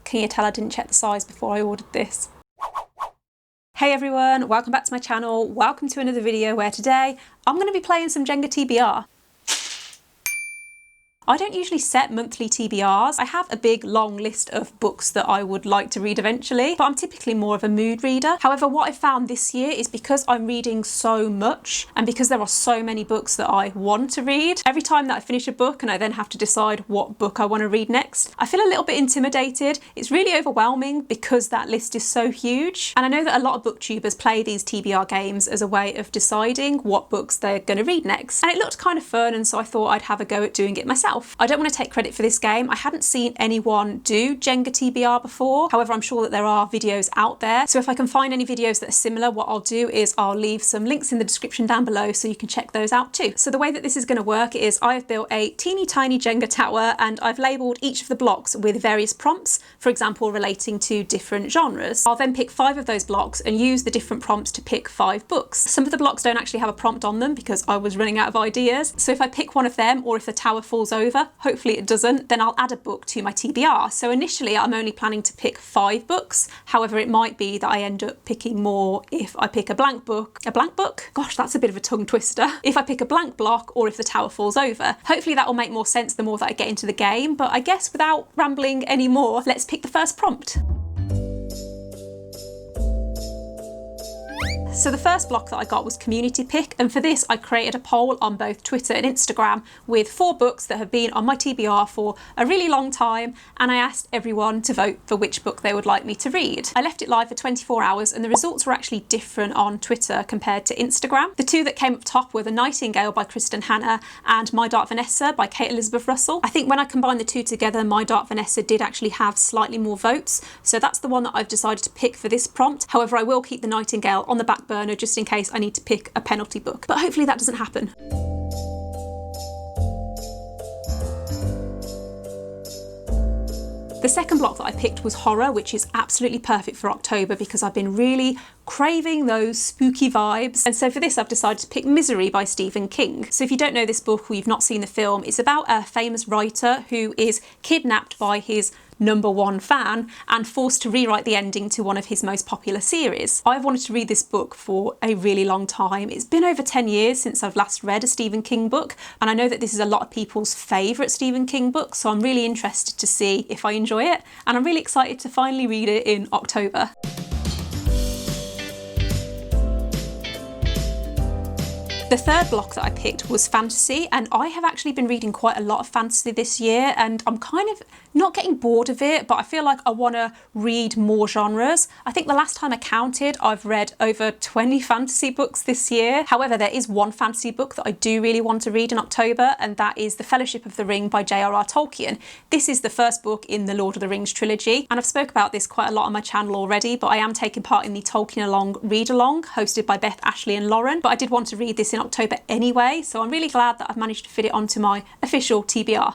Can you tell I didn't check the size before I ordered this? Hey everyone, welcome back to my channel. Welcome to another video where today I'm going to be playing some Jenga TBR. I don't usually set monthly TBRs. I have a big long list of books that I would like to read eventually, but I'm typically more of a mood reader. However, what I found this year is because I'm reading so much and because there are so many books that I want to read, every time that I finish a book and I then have to decide what book I want to read next, I feel a little bit intimidated. It's really overwhelming because that list is so huge. And I know that a lot of booktubers play these TBR games as a way of deciding what books they're going to read next. And it looked kind of fun, and so I thought I'd have a go at doing it myself. I don't want to take credit for this game. I hadn't seen anyone do Jenga TBR before. However, I'm sure that there are videos out there. So if I can find any videos that are similar, what I'll do is I'll leave some links in the description down below so you can check those out too. So the way that this is going to work is I've built a teeny tiny Jenga tower and I've labelled each of the blocks with various prompts, for example, relating to different genres. I'll then pick 5 of those blocks and use the different prompts to pick 5 books. Some of the blocks don't actually have a prompt on them because I was running out of ideas. So if I pick one of them, or if the tower falls over, hopefully it doesn't, then I'll add a book to my TBR. So initially I'm only planning to pick 5 books. However, it might be that I end up picking more if I pick a blank book. A blank book? Gosh, that's a bit of a tongue twister. If I pick a blank block or if the tower falls over. Hopefully that will make more sense the more that I get into the game, but I guess without rambling anymore, let's pick the first prompt. So the first block that I got was community pick, and for this I created a poll on both Twitter and Instagram with 4 books that have been on my TBR for a really long time, and I asked everyone to vote for which book they would like me to read. I left it live for 24 hours and the results were actually different on Twitter compared to Instagram. The 2 that came up top were The Nightingale by Kristen Hanna and My Dark Vanessa by Kate Elizabeth Russell. I think when I combined the 2 together, My Dark Vanessa did actually have slightly more votes, so that's the one that I've decided to pick for this prompt. However, I will keep The Nightingale on the back burner just in case I need to pick a penalty book, but hopefully that doesn't happen. The second block that I picked was horror, which is absolutely perfect for October because I've been really craving those spooky vibes. And so for this I've decided to pick Misery by Stephen King. So if you don't know this book or you've not seen the film, it's about a famous writer who is kidnapped by his #1 fan and forced to rewrite the ending to one of his most popular series. I've wanted to read this book for a really long time. It's been over 10 years since I've last read a Stephen King book, and I know that this is a lot of people's favourite Stephen King book, so I'm really interested to see if I enjoy it, and I'm really excited to finally read it in October. The third block that I picked was fantasy, and I have actually been reading quite a lot of fantasy this year and I'm kind of not getting bored of it, but I feel like I want to read more genres. I think the last time I counted, I've read over 20 fantasy books this year. However, there is one fantasy book that I do really want to read in October, and that is The Fellowship of the Ring by J.R.R. Tolkien. This is the first book in the Lord of the Rings trilogy, and I've spoke about this quite a lot on my channel already, but I am taking part in the Tolkien Along Read Along hosted by Beth, Ashley and Lauren, but I did want to read this in October anyway, so I'm really glad that I've managed to fit it onto my official TBR.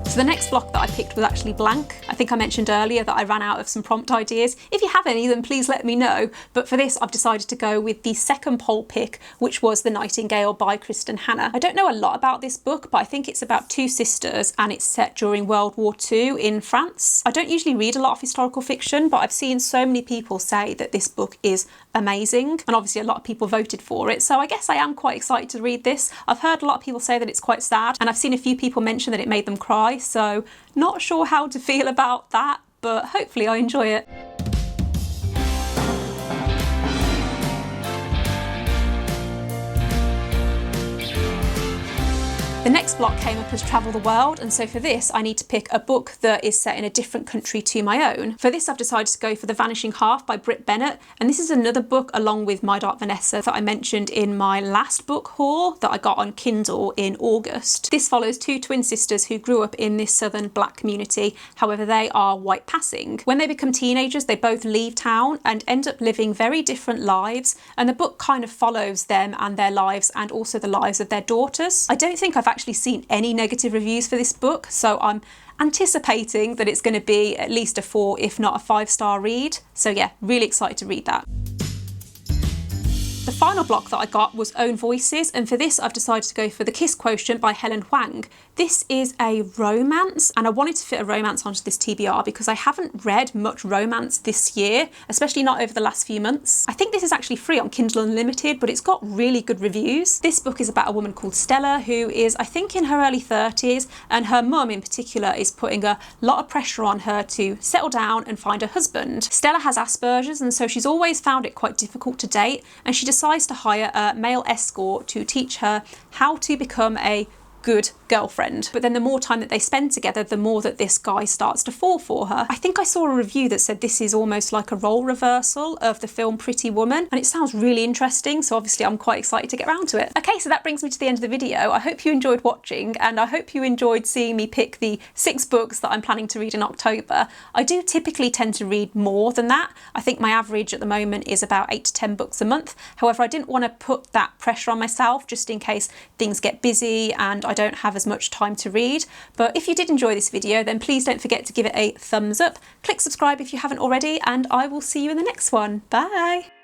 So the next block that I picked was actually blank. I think I mentioned earlier that I ran out of some prompt ideas. If you have any, then please let me know. But for this, I've decided to go with the second poll pick, which was The Nightingale by Kristen Hanna. I don't know a lot about this book, but I think it's about 2 sisters and it's set during World War II in France. I don't usually read a lot of historical fiction, but I've seen so many people say that this book is amazing, and obviously a lot of people voted for it, so I guess I am quite excited to read this. I've heard a lot of people say that it's quite sad, and I've seen a few people mention that it made them cry, so not sure how to feel about that, but hopefully I enjoy it. The next block came up as Travel the World, and so for this I need to pick a book that is set in a different country to my own. For this I've decided to go for The Vanishing Half by Britt Bennett, and this is another book along with My Dark Vanessa that I mentioned in my last book haul that I got on Kindle in August. This follows 2 twin sisters who grew up in this southern black community, however they are white passing. When they become teenagers they both leave town and end up living very different lives, and the book kind of follows them and their lives and also the lives of their daughters. I don't think I've actually seen any negative reviews for this book, so I'm anticipating that it's going to be at least a 4 if not a 5-star read. So yeah, really excited to read that. The final block that I got was Own Voices, and for this I've decided to go for The Kiss Quotient by Helen Huang. This is a romance, and I wanted to fit a romance onto this TBR because I haven't read much romance this year, especially not over the last few months. I think this is actually free on Kindle Unlimited, but it's got really good reviews. This book is about a woman called Stella who is, I think, in her early 30s, and her mum in particular is putting a lot of pressure on her to settle down and find a husband. Stella has Asperger's, and so she's always found it quite difficult to date, and she decides to hire a male escort to teach her how to become a good girlfriend. But then the more time that they spend together, the more that this guy starts to fall for her. I think I saw a review that said this is almost like a role reversal of the film Pretty Woman, and it sounds really interesting, so obviously I'm quite excited to get around to it. Okay, so that brings me to the end of the video. I hope you enjoyed watching, and I hope you enjoyed seeing me pick the 6 books that I'm planning to read in October. I do typically tend to read more than that. I think my average at the moment is about 8 to 10 books a month. However, I didn't want to put that pressure on myself just in case things get busy and I don't have as much time to read. But if you did enjoy this video, then please don't forget to give it a thumbs up, click subscribe if you haven't already, and I will see you in the next one. Bye!